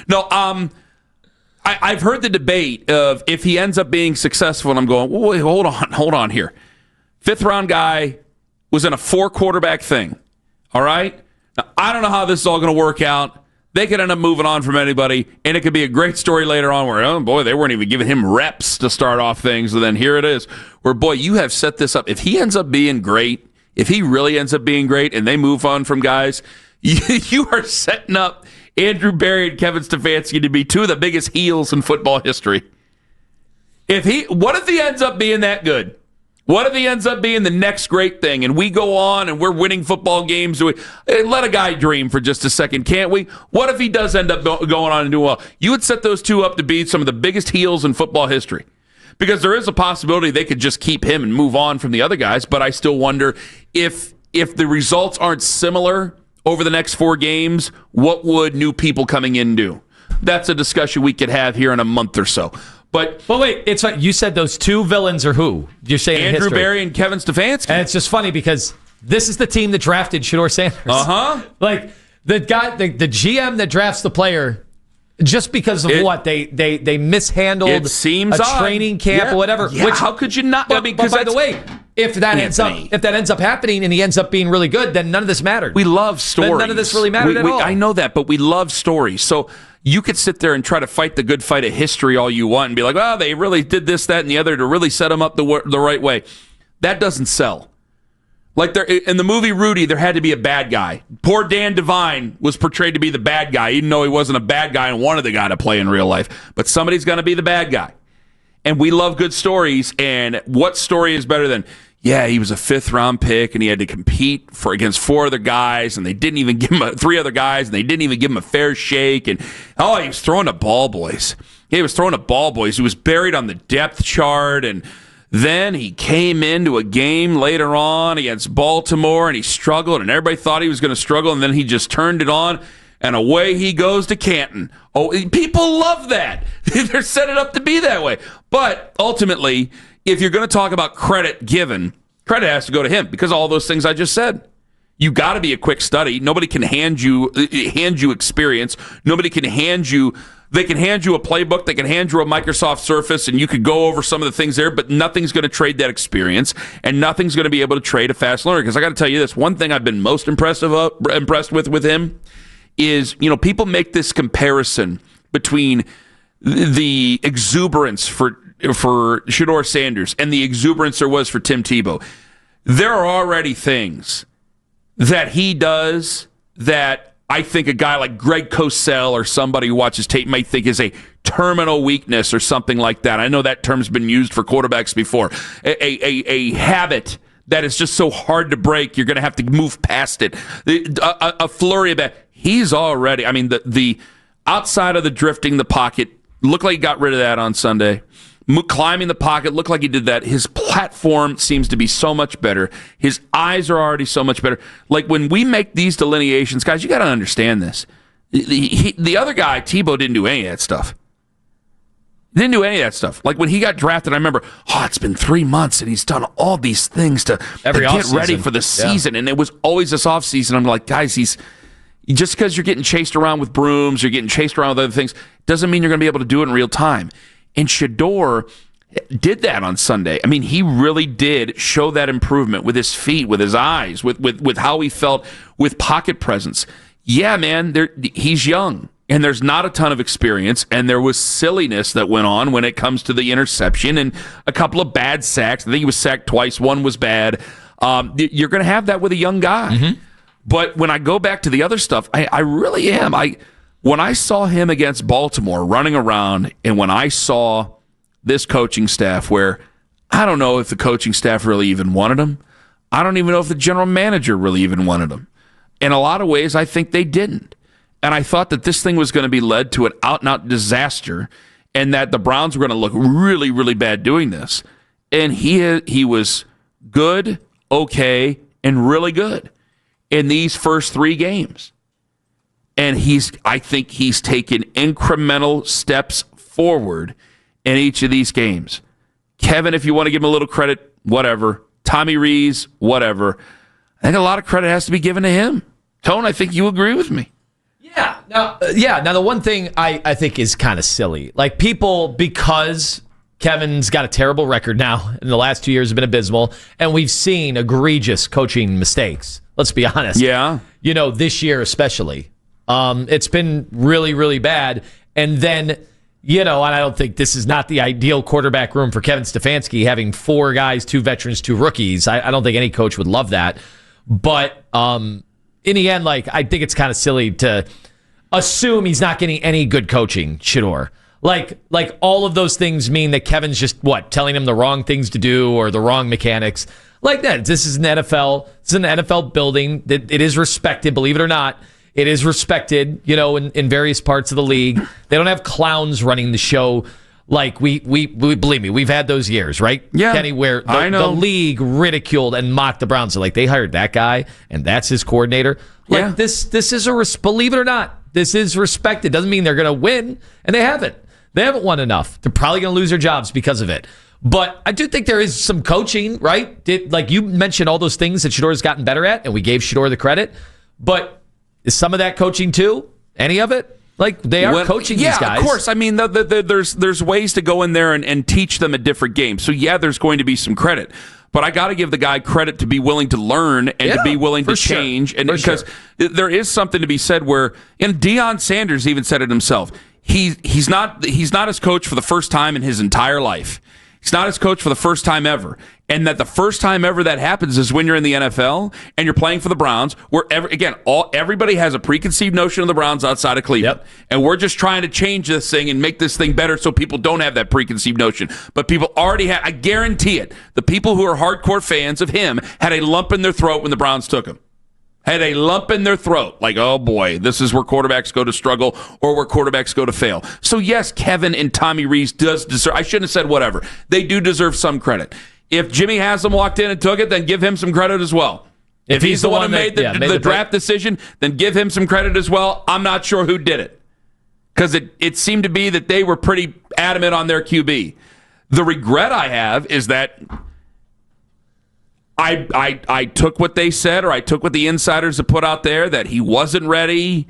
No, I've heard the debate of if he ends up being successful, and I'm going, wait, hold on here. Fifth-round guy was in a 4-quarterback thing, all right? Now, I don't know how this is all going to work out. They could end up moving on from anybody, and it could be a great story later on where, oh, boy, they weren't even giving him reps to start off things, and then here it is, where, boy, you have set this up. If he ends up being great, if he really ends up being great and they move on from guys, you are setting up Andrew Berry and Kevin Stefanski to be two of the biggest heels in football history. What if he ends up being that good? What if he ends up being the next great thing and we go on and we're winning football games? Let a guy dream for just a second, can't we? What if he does end up going on and doing well? You would set those two up to be some of the biggest heels in football history. Because there is a possibility they could just keep him and move on from the other guys, but I still wonder if the results aren't similar over the next 4 games, what would new people coming in do? That's a discussion we could have here in a month or so. But wait, it's like you said those two villains are who? You're saying Andrew Berry and Kevin Stefanski. And it's just funny because this is the team that drafted Shedeur Sanders. Like the guy, the GM that drafts the player, just because of what they mishandled. It seems a training camp or whatever. Yeah, how could you not? But by the way, if that ends up happening and he ends up being really good, then none of this mattered. We love stories. Then none of this really mattered at all. I know that, but we love stories. So you could sit there and try to fight the good fight of history all you want and be like, well, they really did this, that, and the other to really set them up the right way. That doesn't sell. Like there in the movie Rudy, there had to be a bad guy. Poor Dan Devine was portrayed to be the bad guy, even though he wasn't a bad guy and wanted the guy to play in real life. But somebody's going to be the bad guy. And we love good stories. And what story is better than, yeah, he was a 5th-round pick and he had to compete against 4 other guys, and they didn't even give him 3 other guys, and they didn't even give him a fair shake. And he was throwing to ball boys. He was buried on the depth chart, and then he came into a game later on against Baltimore, and he struggled, and everybody thought he was going to struggle, and then he just turned it on, and away he goes to Canton. Oh, people love that. They're set it up to be that way. But ultimately, if you're going to talk about credit given, credit has to go to him because of all those things I just said. You got to be a quick study. Nobody can hand you experience. Nobody can hand you. They can hand you a playbook. They can hand you a Microsoft Surface, and you could go over some of the things there. But nothing's going to trade that experience, and nothing's going to be able to trade a fast learner. Because I got to tell you this: one thing I've been most impressed with him is, people make this comparison between the exuberance for Shedeur Sanders and the exuberance there was for Tim Tebow. There are already things that he does that I think a guy like Greg Cosell or somebody who watches tape might think is a terminal weakness or something like that. I know that term's been used for quarterbacks before. A habit that is just so hard to break, you're going to have to move past it. A flurry of that. He's already, the outside of the drifting the pocket, looked like he got rid of that on Sunday. Climbing the pocket, looked like he did that. His platform seems to be so much better. His eyes are already so much better. Like when we make these delineations, guys, you got to understand this. The other guy, Tebow, didn't do any of that stuff. Didn't do any of that stuff. Like when he got drafted, I remember, it's been 3 months and he's done all these things to get ready for the season. Yeah. And it was always this offseason. I'm like, guys, just because you're getting chased around with brooms, you're getting chased around with other things, doesn't mean you're going to be able to do it in real time. And Shedeur did that on Sunday. He really did show that improvement with his feet, with his eyes, with how he felt, with pocket presence. Yeah, man, he's young, and there's not a ton of experience, and there was silliness that went on when it comes to the interception and a couple of bad sacks. I think he was sacked twice. One was bad. You're going to have that with a young guy. Mm-hmm. But when I go back to the other stuff, I really am. When I saw him against Baltimore running around, and when I saw this coaching staff where I don't know if the coaching staff really even wanted him. I don't even know if the general manager really even wanted him. In a lot of ways, I think they didn't. And I thought that this thing was going to be led to an out-and-out disaster and that the Browns were going to look really, really bad doing this. And he was good, okay, and really good in these first 3 games. And I think he's taken incremental steps forward in each of these games. Kevin, if you want to give him a little credit, whatever. Tommy Rees, whatever. I think a lot of credit has to be given to him. Tone, I think you agree with me. Yeah, Yeah. Now, the one thing I think is kind of silly, like people, because Kevin's got a terrible record now, and the last 2 years have been abysmal, and we've seen egregious coaching mistakes. Let's be honest. Yeah. This year especially. It's been really, really bad. And then, and I don't think this is not the ideal quarterback room for Kevin Stefanski, having 4 guys, 2 veterans, 2 rookies. I don't think any coach would love that. But in the end, I think it's kind of silly to assume he's not getting any good coaching, Shedeur. Like all of those things mean that Kevin's just telling him the wrong things to do or the wrong mechanics. Like that. This is an NFL. It's an NFL building. It is respected, believe it or not. It is respected, in various parts of the league. They don't have clowns running the show like we believe me, we've had those years, right? Yeah, Kenny, where the league ridiculed and mocked the Browns. So they hired that guy and that's his coordinator. This is believe it or not, this is respected. Doesn't mean they're going to win, and they haven't. They haven't won enough. They're probably going to lose their jobs because of it. But I do think there is some coaching, right? You mentioned all those things that Shedeur's gotten better at, and we gave Shedeur the credit. But is some of that coaching too? Any of it? They are coaching these guys. Yeah, of course. I mean, there's ways to go in there and teach them a different game. So, there's going to be some credit. But I got to give the guy credit to be willing to learn and to be willing to change. And because there is something to be said where, and Shedeur Sanders even said it himself, he's not his coach for the first time in his entire life. He's not his coach for the first time ever. And that the first time ever that happens is when you're in the NFL and you're playing for the Browns, where everybody has a preconceived notion of the Browns outside of Cleveland. Yep. And we're just trying to change this thing and make this thing better so people don't have that preconceived notion. But people already have, I guarantee it, the people who are hardcore fans of him had a lump in their throat when the Browns took him. Had a lump in their throat. Like, oh boy, this is where quarterbacks go to struggle or where quarterbacks go to fail. So yes, Kevin and Tommy Rees does deserve, I shouldn't have said whatever. They do deserve some credit. If Jimmy Haslam walked in and took it, then give him some credit as well. If he's the one who made the draft decision, then give him some credit as well. I'm not sure who did it. Because it seemed to be that they were pretty adamant on their QB. The regret I have is that I took what they said, or I took what the insiders have put out there, that he wasn't ready,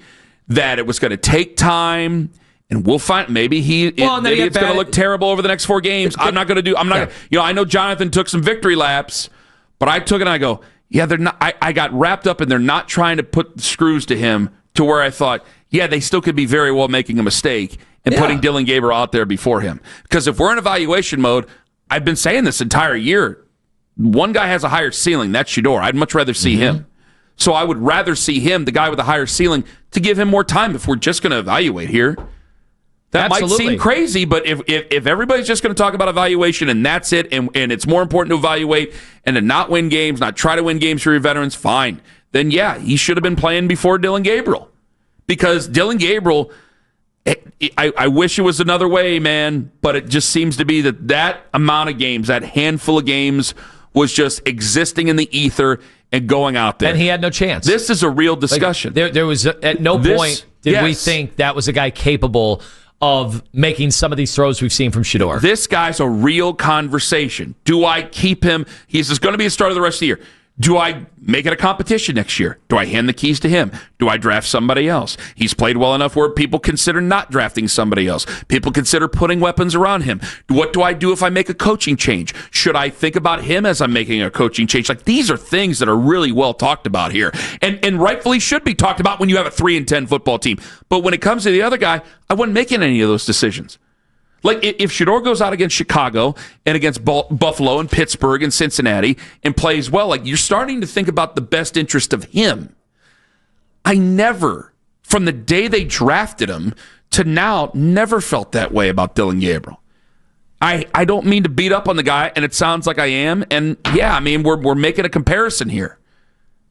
that it was going to take time, and we'll find maybe it's going to look terrible over the next 4 games. I know Jonathan took some victory laps, but I took it and I go, they're not. I got wrapped up and they're not trying to put screws to him to where I thought, they still could be very well making a mistake and putting Dylan Gabriel out there before him. Because if we're in evaluation mode, I've been saying this entire year. One guy has a higher ceiling. That's Shedeur. I'd much rather see him. So I would rather see him, the guy with the higher ceiling, to give him more time if we're just going to evaluate here. That might seem crazy, but if everybody's just going to talk about evaluation and that's it, and it's more important to evaluate and to not win games, not try to win games for your veterans, fine. Then, he should have been playing before Dylan Gabriel. Because Dylan Gabriel, I wish it was another way, man, but it just seems to be that amount of games, that handful of games, was just existing in the ether and going out there. And he had no chance. This is a real discussion. There was at no point did we think that was a guy capable of making some of these throws we've seen from Shedeur. This guy's a real conversation. Do I keep him? He's just going to be a starter the rest of the year. Do I make it a competition next year? Do I hand the keys to him? Do I draft somebody else? He's played well enough where people consider not drafting somebody else. People consider putting weapons around him. What do I do if I make a coaching change? Should I think about him as I'm making a coaching change? These are things that are really well talked about here, and rightfully should be talked about when you have a 3-10 football team. But when it comes to the other guy, I wasn't making any of those decisions. If Shedeur goes out against Chicago and against Buffalo and Pittsburgh and Cincinnati and plays well, you're starting to think about the best interest of him. I never, from the day they drafted him to now, never felt that way about Dylan Gabriel. I don't mean to beat up on the guy, and it sounds like I am. And we're making a comparison here.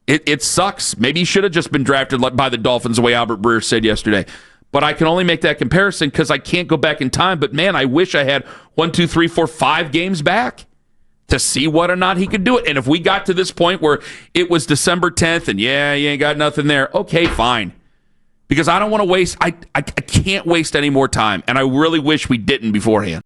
It sucks. Maybe he should have just been drafted by the Dolphins, the way Albert Breer said yesterday. But I can only make that comparison because I can't go back in time. But, man, I wish I had 1, 2, 3, 4, 5 games back to see whether or not he could do it. And if we got to this point where it was December 10th and, you ain't got nothing there, okay, fine. Because I don't want to waste – I can't waste any more time. And I really wish we didn't beforehand.